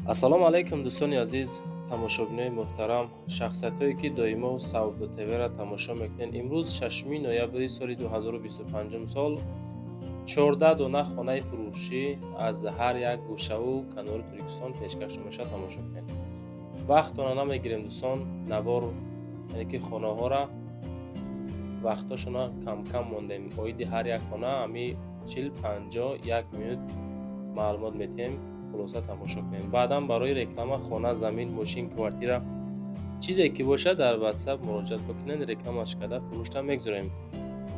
ассалому алайкум дӯстони азиз, тамошобинони муҳтарам, шахсиятое ки доимо Сауду ТВ-ро тамошо мекунед. Имрӯз 6 ноябри соли 2025 сол 14 дона хонаи фурӯшӣ аз ҳар як гӯшаву канори Туркистон пешкаш мешавад. Тамошо кунед. Вақтона намегирем дӯстон, навор яъне ки хонаҳоро вақтошона кам мондем. Оиди ҳар як хона ами 40-50 минут маълумот метем. خلاصه تماشا کنید. بعداً برای رکلام خانه، زمین، ماشین، کوارتیرا چیزی که باشه در واتساپ مراجعه بکنید. رکلامش کرده فروشتن میگذاریم.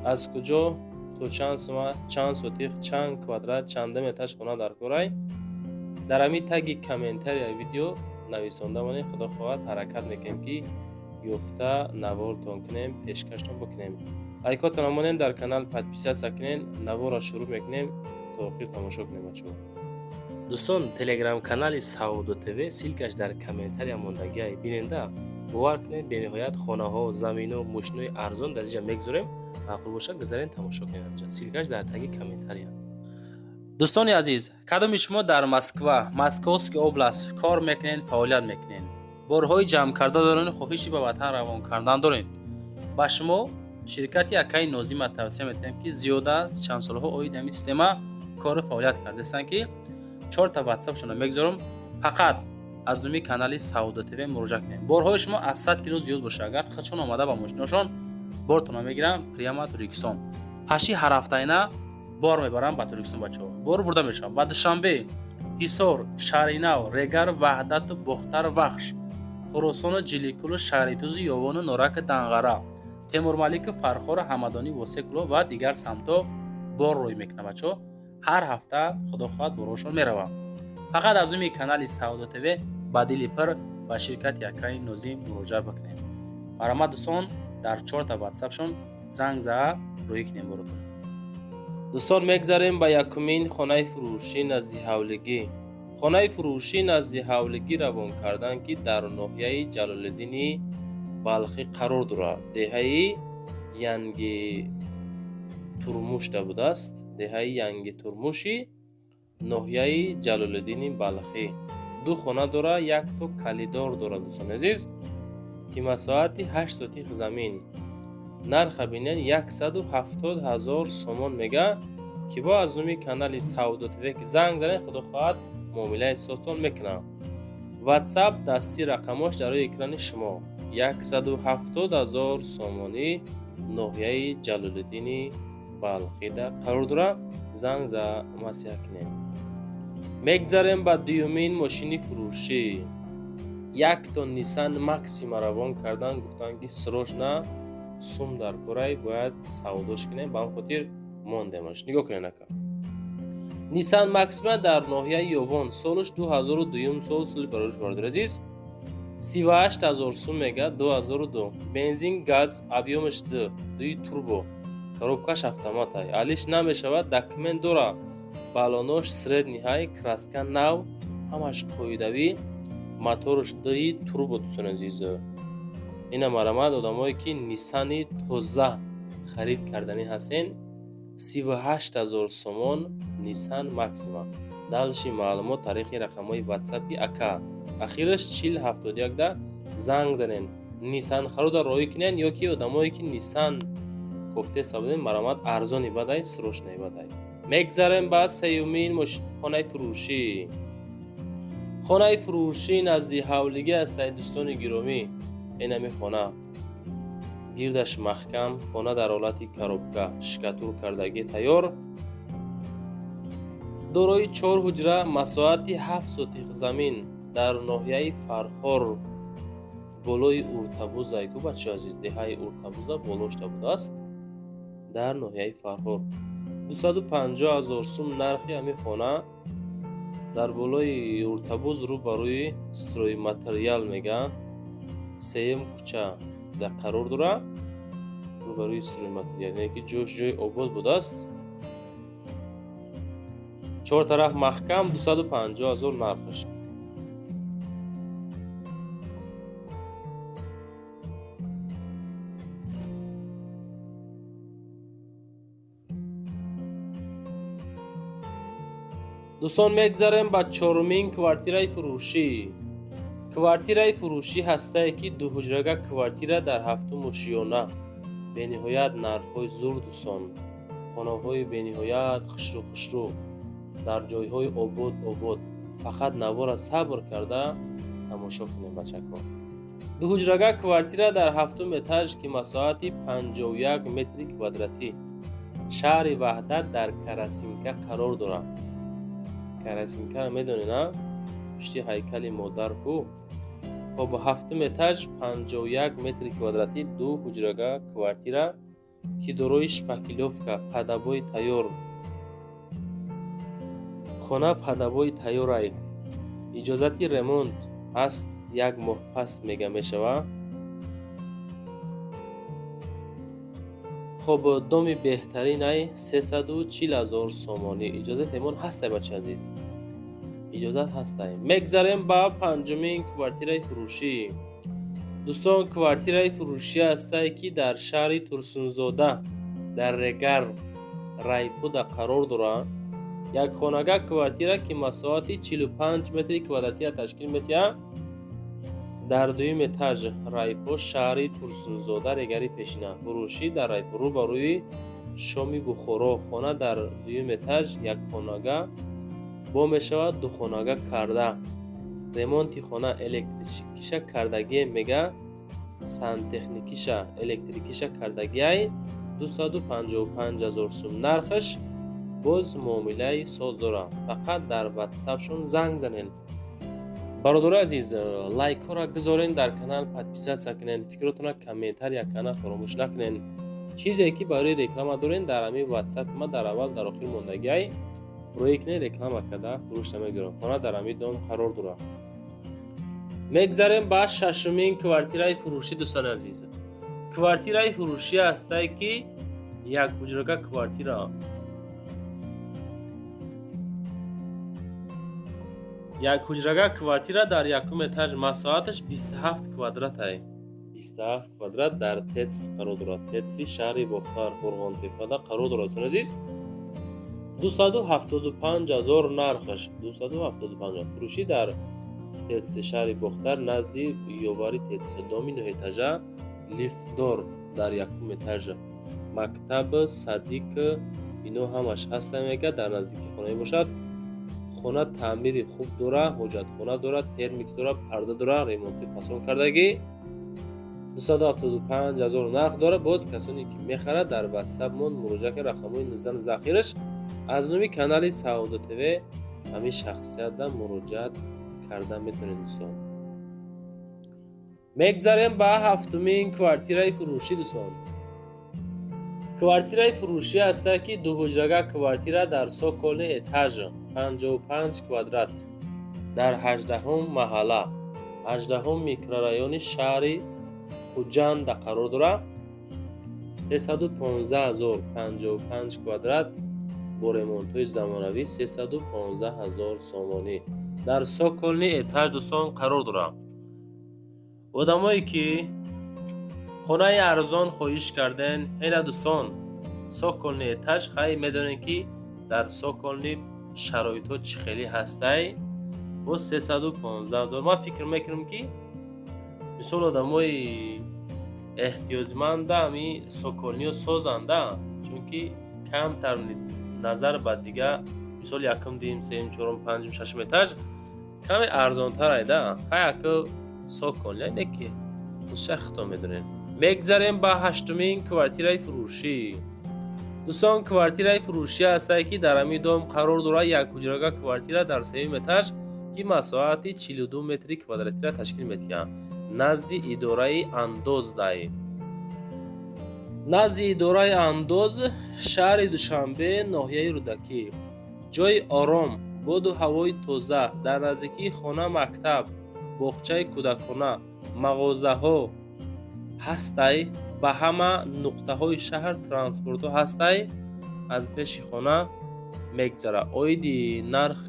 از کجا تو چند سوم، چند سوتیق، چند کوادرات، چند مترش خانه در کارای در همین تگ کامنتر یا ویدیو نویسنده مونید. خدا خواهد حرکت میکنیم که یافته نوارتون کنیم، پیشکشتون بکنیم. لایکاتون مونید، در کانال подписаться کنین. نوار را شروع میکنیم تا آخر تماشا کنیم بچه‌ها. دوستان تلگرام کانال سعودو ТВ سیلکش در کامنتاری موندگی بیننده باور کنید بینهایت خانه ها، زمین و ماشین ارزان در اینجا میگذاریم. معقول باشه گذارین تماشا کنید. اینجا سیلکش در تگ کامنتاری. دوستان عزیز، کدام شما در مسکوسکی اوبلاست کار میکنین، فعالیت میکنین، بارهای جمع کرده دارین، خواهشی به وطن روان کردن دارین، با شما شرکت اکای نازی توصیه میکنم که زیاده از چند سالها اوید همین سیستم کار فعالیت کرده هستن که 4 تا واتساپ شما میگذارم. فقط از دومی کانال سعودو ТВ مراجعه کنید. بارهای شما از 100 کیلو زیاد باشه، اگر خودشون آمده با ماشینشون بارتون میگیرن پریما ترکستان. هشی هر هفته اینا بار میبرن با ترکستان بچه‌ها. بار برده میشن. بعد شنبه حصار، شهرینو، رگر، وحدت و بختر وخش، خراسان، جلیکلو، شهریتوز، یوان و نورک دنغره، تیمور ملیک، فرخار، حمدانی، واسکلو و دیگر سمتا بار روی میکنه بچه‌ها. هر هفته خدا خواهد براشون میروم. فقط از اون کانال سعودو ТВ بدیلی پر و شرکت یکای نازی مراجعه بکنید. برای دوستان در 4 تا واتساپ شون زنگ زده روی کنیم براتون. دوستان میگذاریم به یکمین خانه فروشی نزدیک حولگی. خانه فروشی نزدیک حولگی روان کردن که در ناحیه جلالالدین بلخی قرار دارد. دهه ینگی ترموش بوده است. دهه ینگی ترموشی ناحیه جلالالدین بلخی. دو خانه داره، یک تو کلیدار داره دوستان عزیز که مساحت 8 سوتیق زمین. نرخ بینین 170,000 سومون میگه که با از نومی کانال سعودو ТВ که زنگ زنین خدا خواهد معامله ساستان میکنه. واتساپ دستی رقماش در روی اکران شما. 170,000 سومانی ناحیه جلالالدین بلخی در قرار داره. زنگ زا مسیح کنیم. میگذاریم با دیومین ماشینی فروشی. یک تا نیسان ماکسیما روان کردن، گفتن که سروش نه سوم در کارای باید سعودوش کنیم. با اون خاطر موندمش. نگاه کنین اکا. نیسان ماکسیما در ناحیه یوان، سالش 2002 سال برایش وارد عزیز. 38,000 سوم میگه. 2002 بنزین گاز ابیومش دوی توربو، коробкаш автоматай. Алиш намешавад, документ дора. Балонош средний, краска нав, ҳамаш қоидави, моторш даи турбо дӯстон азиз. Ина марамад одамое ки Нисани тоза харид кардани ҳастен. 38,000 сомон Nissan Maxima. Далши маълумот тариқи рақамҳои WhatsApp-и ака. Ахираш 4071 да занг занен. Nissan харуда роҳӣ кунен ёки одамое ки Nissan گفته سابدین مرامت ارزانی بدای سروشنی بدای. میگذاریم با سیومین خانه فروشی. خانه فروشی نزدیک حولگی است دوستان گرامی. این همی خانه گیردش محکم، خانه در حالت کروبکا شکاتور کردگی تیار، دارای 4 حجره، مساحت 7 سوتیق زمین در ناحیه فرخار بالای ارتبوز ایکو بچه عزیز. دهه ارتبوز بالوش بوده است در ناحیه فرخار. 250,000 سوم نرخی همین خانه در بالای ارتبوز رو بروی ستروی ماتریال میگه. سیم کوچه در قرار داره رو بروی ستروی ماتریال، یعنی که جوش جای آباد بوده است. 4 طرف محکم. 250,000 نرخش. دوستان مگذاریم با چهارمین کوارتیرای فروشی. کوارتیرای فروشی هسته که دو حجرگه کوارتیره در هفتم شیانه. به نهایت نرخ‌های زور دوستان. خانه‌های به نهایت خشرو در جای‌های آباد. فقط نوار صبر کرده تماشا کنیم بچه‌ها. دو حجرگه کوارتیره در هفتم اتاژ که مساحتی 51 متر کوادراتی شهر وحدت در کراسینکا قرار دارد. کراسینکا رو میدونی نه؟ پشتی هیکل مادر کو. خب هفتم اتاژ 51 متر کوادراتی دو حجرگه کوارتیره که دارای شپکیلوفکا پدابای تیار خانه پدابای تیارای اجازتی ремонт است. یک ماه پس میشود. خب دومی بهترین ای 340,000 سومانی اجازت ایمون هسته بچه عزیز. اجازت هسته. مگذاریم با پنجمین کوارتیرای فروشی. دوستان کوارتیرای فروشی هسته که در شهر ترسونزاده در رگر رایپودا قرار دارد. یک خانگاه کوارتیره که مساحتی 45 متر کوادراتی تشکیل می‌دهد. در دویم اتاژ رایپو شهر ترسونزاده رگری پیشینه. فروشی در رایپو روبروی شامی بخورا. خانه در دویم اتاژ یک خانگاه با میشود دو خانگاه کرده. ремонти خانه الکتریکیشه کردگی میگه سانتکنیکیشه الکتریکیشه کردگی 255,000 سوم. نرخش باز معامله ساز داره. فقط در واتساپشون زنگ زنین. برادر عزیز لایک ها را گذارین، در کانال پادپیسه کنین، فکراتون را کامنتر یک کانال فراموش نکنین. چیزی که برای رکلام دارین در همین واتساپ ما در اول در آخر موندگی روی کنه رکلام کرده فروش نمیگذارم. خانه در همین دوم قرار داره. مگذاریم با ششمین کوارتیرای فروشی. دوستان عزیز کوارتیرای فروشی هسته که یک حجرگه کوارتیره یک حجرگه کوارتیره در یکم اتاژ مساحتش 27 کوادرات است. 27 کوادرات در تتس قرار دارد. تتسی شهر باختر قرغان تپاده قرار دارد. دوستان عزیز 275,000 نرخش. 275 فروشی در تتس شهر باختر نزدیک یوباری تتس دومین اتاژ لیفتدار در یکم اتاژ مکتب صدیق اینو همش هستن میگه در نزدیکی خانه باشد. خانه تعمیر خوب داره، حجت خانه داره، ترمیک داره، پرده داره، ریمونتی فصل کردگی 275,000 نرخ داره. باز کسانی که میخره در واتساپ مون مراجعه کنه. رقمای نظام ذخیرش از نومی کانال سعود تیوی همین شخصیت دا مراجعه کردن میتونید دوستان. مگذاریم با هفتمین کوارتیرای فروشی. دوستان کوارتیرای فروشی هسته که دو حجرگه کوارتیره در سوکل اتاژ 55 کوادرات در 18 محله 18 میکرورایون شهر خوجند قرار دارد. 315,055 کوادرات با ремонт‌های زمانوی 315,000 سومانی در سوکل اتاژ دوستان قرار دارد. آدمایی که خانه ارزان خواهش کردن این دوستان سوکل اتاژ خیلی میدونین که در سوکل شرایط ها چه خیلی هسته با 315,000. ما فکر میکنم که مثال آدمای احتیاجمند همی سوکلنی رو سازنده چون که کم تر نظر بعد دیگه مثال یکم دیم سیم چورم پنجم ششم اتاژ کمی ارزان تر ایده خیلی که سوکلنی اینه که شخصا میدونین. مگذاریم با هشتمین کوارتیرای فروشی. دوستان کوارتیرای فروشی هسته که در همین دوم قرار داره. یک حجرگه کوارتیره در سوم اتاژ که مساحتی 42 متر کوادراتی را تشکیل می‌دهد. نزد اداره اندوز دای. نزد اداره اندوز شهر دوشنبه ناحیه رودکی. جای آرام باد و هوای تازه در نزدیکی خانه، مکتب، باغچه کودکانه، مغازه‌ها هسته. به همه نقطه های شهر ترانسپورت هسته. از پیش خانه میگذره. اویدی نرخ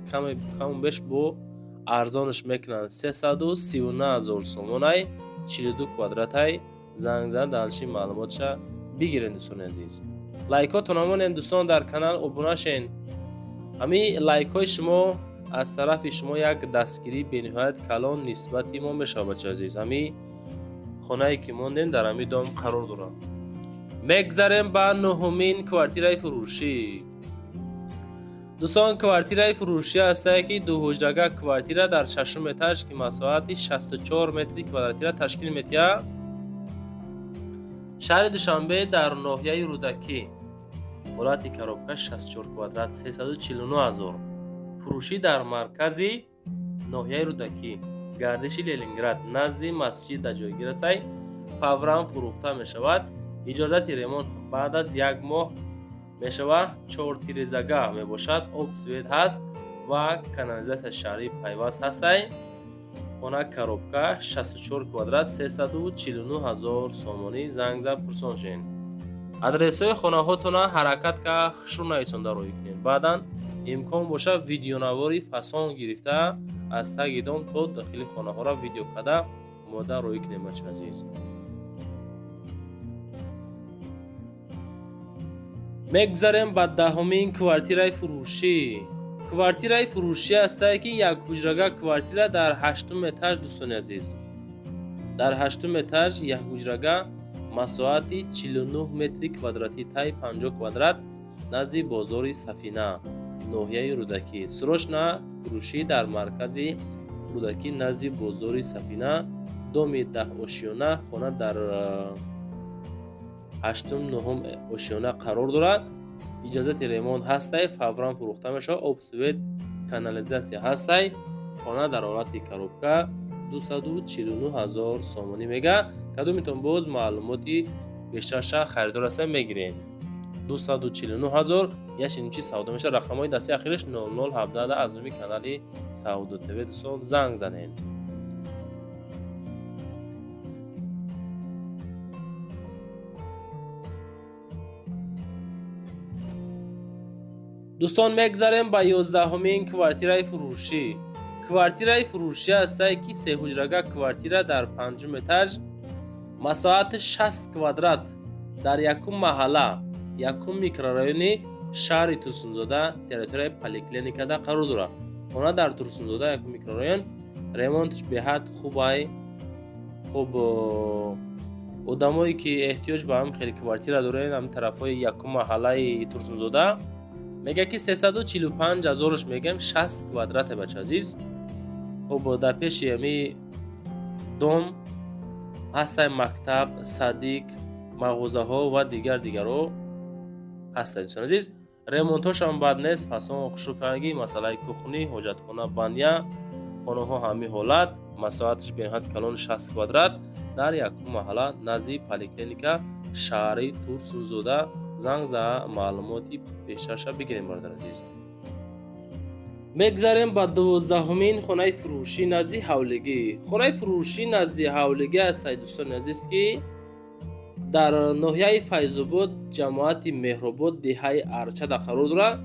کم بیش با ارزانش میکنن. 339,000 سومانی 42 کوادراتی. زنگ زن دانشی معلوماتش بگیرین دوستان عزیز. لایکاتون همون دوستان در کانال ابونه شین. همین لایک های شما از طرف شما یک دستگیری بنهایت کلان نسبتی ما میشه بچه عزیز. همین خونه که موندیم در همین دام قرار داره. میگذاریم به نهمین کوارتیرای فروشی. دوستان کوارتیرای فروشی هسته که دو حجرگاه کوارتیره در ششم اتاج که مساحت 64 متر کوادراتی را تشکیل می‌دهد. شهر دوشنبه در ناحیه رودکی. ولایت کروبکا 64 کوادرات 349,000. فروشی در مرکز ناحیه رودکی. گردش لنینگراد نزد مسجد جایگیر است. فوراً فروخته می‌شود. اجازه ریمونت بعد از یک ماه می‌شود. 4 تیرزگاه میباشد. آب سوئد هست و کانالیزاسیون شهری پیوست هست. خانه کروبکا 64 کوادرات 349,000 سومانی. زنگ زد پرسان شین. آدرس های خانه هاتون حرکت که خشون نایسونده روی کنین. بعدا امکان باشه ویدیو نواری فسان گرفته از تگ دام تا داخل خانه ها را ویدیو کده ماده روی کنین بچه عزیز. میگذاریم به دهمین کوارتیرای فروشی. کوارتیرای فروشی است که یک حجرگاه کوارتیره در 8م اتاج دوستان عزیز. در 8م اتاج یک حجرگاه مساحت 49 متر کوادراتی تای 50 کوادرات نزد بازار سفینه ناحیه رودکی. سروشنا فروشی در مرکز رودکی نزد بازار سفینه. دوم 10 اوشیونه خانه در 8م 9م اوشیونه قرار دارد. اجازه ریمونت هسته. فوراً فروخته میشه. آب سوئد کانالیزاسیون هسته. خانه در ولایت کروبکا 249,000 سومانی میگه. کدوم میتون باز معلوماتی بیشتر خریدار هستن میگیرین. 249,000 یا چی سودا میشه. رقمای دستی اخیرش 0017 از نومی کانالی سودا تیوی دوستان زنگ زنین. دوستان میگذاریم به 11مین کوارتیرای فروشی. کوارتیرای فروشی است که سه حجرگاه کوارتیره در 5م اتاج مساحت 60 کوادرات در یکم محله یکم میکرورایونی شهر ترسونزاده تریتوری پلیکلینیکا دا قرار دارد. خانه در ترسونزاده یکم میکرورایون ریمونتش به حد خوبه. خوب آدمایی که احتیاج به هم خیلی کوارتیره دارن هم طرفای یکم محله ترسونزاده میگه که 345,000ش میگم 60 کوادرات بچه عزیز. خب در پیش یمی دوم هسته مکتب، صدیق، مغازه ها و دیگر ها هسته دوستان عزیز. ریمونتاش هم بد نیست. فسان خشوکانگی مسئله کخنی حاجت خانه بندیا خانه ها همی حالت مساحتش بینهایت کلان 60 کوادرات در یک محله نزدیک پلیکلینیکا شهری ترسونزاده. زنگ زد معلوماتی بیشترش بگیریم برادر عزیز. میگذاریم به 12مین خانه فروشی نزدیک حولگی. خانه فروشی نزدیک حولگی است دوستان عزیز که در ناحیه فیض‌آباد جماعت مهرآباد دهه ارچه در قرار دارد.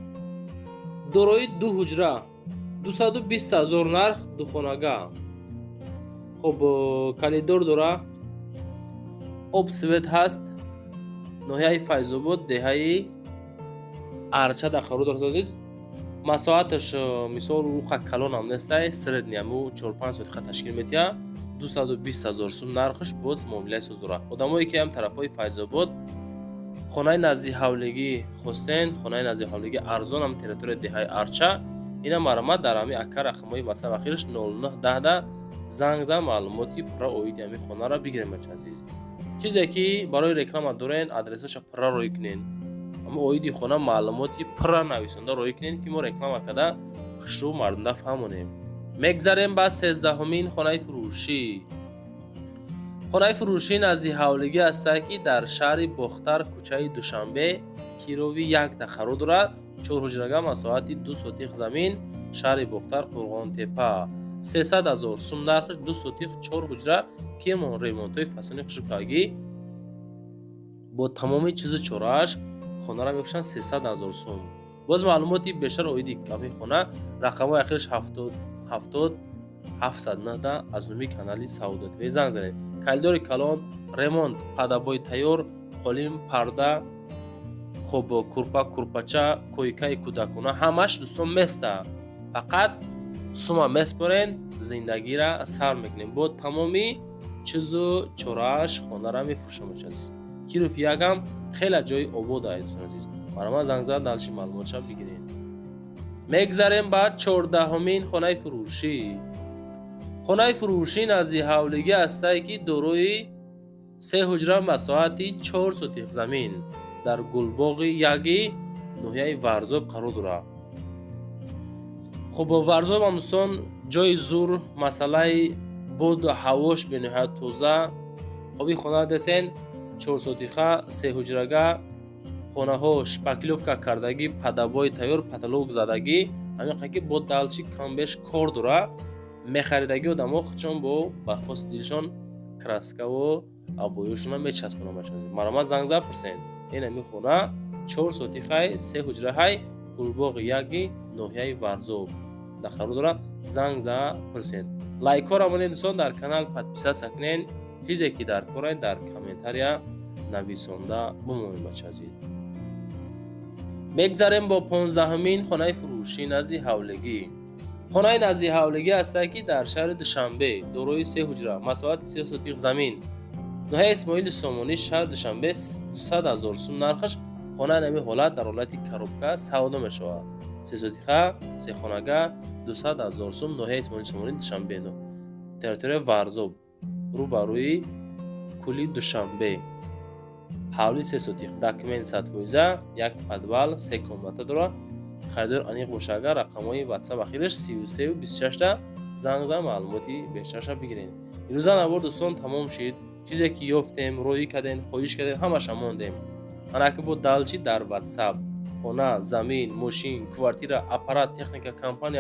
دارای دو حجره 220,000 نرخ دو خانگاه. خب کلیدار داره. آب سوئد هست. ناحیه فیض‌آباد دهه ارچه در قرار دارد. مساحتش مثال روخ کلان هم نیسته. سرد نیامو 4-5 ساعت تشکیل میده. 220,000 سوم نرخش باز معامله سوز داره. آدمایی که هم طرفای فیض‌آباد خانه نزدیک حولگی خواستین خانه نزدیک حولگی ارزان هم تریتوری دهه ارچه اینا مرامت در همین اکر رقمای واتساپ اخیرش 0910 زنگ زد معلوماتی پر اوید همین خانه را بگیریم بچه عزیز. چیزی که برای رکلام دارین آدرسش پر روی کنین. اما اویدی خانه معلوماتی پر نویسنده روی کنین که ما رکلام کده خشو مردم فهمونیم. میگذاریم با 13مین خانه فروشی. خانه فروشی نزدیک حولگی است که در شهر باختر کوچه دوشنبه کیروی 1 در قرار دارد. 4 حجرگاه مساحت 2 سوتیق زمین شهر باختر قرغان تپه 300,000 سوم نرخش 2 سوتیق 4 حجره که من ریمونتای فسونی خشکاگی با تمام چیز چوراش خانه را میفشن 300,000 سوم. باز معلوماتی بیشتر اویدی کمی خانه رقم اخیرش 709 از نومی کانالی سودا تیوی زنگ زنید. کلیدار کلان ریمونت پدابای تیار قلیم پرده خب کورپا کورپاچا کویکای کودکونه همش دوستان مسته، فقط سوما مسپرین زندگی را سر میکنیم با تمامی چیزو چوراش خونه را میفروشم عزیز. کی رفیقم خیلی جای آباد است عزیز. برام زنگ زد دالشی معلوماتش بگیرید. میگذاریم بعد 14مین خانه فروشی. خانه فروشی نزدیک حولگی است که دروی 3 حجره مساحتی 4 سوتیق زمین در گلباغ یگی ناحیه ورزاب قرار دارد. خب ورزاب هم دوستان جای زور مسئله بود و هواش به نهایت تازه. خب این خانه دستین 4 سوتیقه 3 حجرگه، خانه ها شپکلوفکا کردگی، پدبای تیار، پتلوک زدگی، همین که با دلچی کم بیش کار داره. میخریدگی آدم ها چون با برخواست دیلشان کراسکه و ابایوشون هم میچسبونم بچه. مرا زنگ زد پرسین این همی خونه 4 سوتیقه 3 حجره های گلباغ یگی ناحیه ورزاب داخل داره. زنگ زد پرسین. لایک ها را مونین دوستان در کانال پادپیسه سکنین. چیزی که در کار در کامنتاریا نویسنده بمونید بچه عزیز. میگذاریم با 15مین خانه فروشی نزدیک حولگی. خانه نزدیک حولگی است که در شهر دوشنبه دارای 3 حجره مساحت 30 سوتیق زمین ناحیه اسماعیل سامانی شهر دوشنبه 200,000 سوم نرخش. خانه نمی حالت در حالت کروبکا سودا می شود. 3 سوتیقه 3 خانگاه 200,000 سوم ناحیه اسماعیل سامانی دوشنبه نو تریتوری ورزاب روبروی کلی دوشنبه. حوالی 3 سوتیق داکمنت 100 یک پدبال 3 کامنت داره. خریدار انیق باشه اگر رقمای واتساپ اخیرش 33 و 26 تا زنگ زد معلوماتی بیشترش بگیرین. این روزا نوار دوستان تمام شد. چیزی که یافتیم روی کردین خواهش کردین همش ماندیم. انا که بود دالچی در واتساپ خونه زمین ماشین کوارتیر اپارات تکنیک کمپانی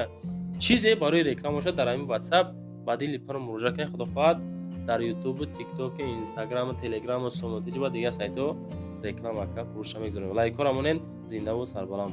چیزی برای رکلام شد در همین واتساپ بدیل پر مراجعه کنید. خدا خواهد در یوتیوب تیک توک اینستاگرام تلگرام و سوموتیج و دیگه سایت ها رکلام اکا فروش میگذاریم. لایک ها را مونین زنده و سربلند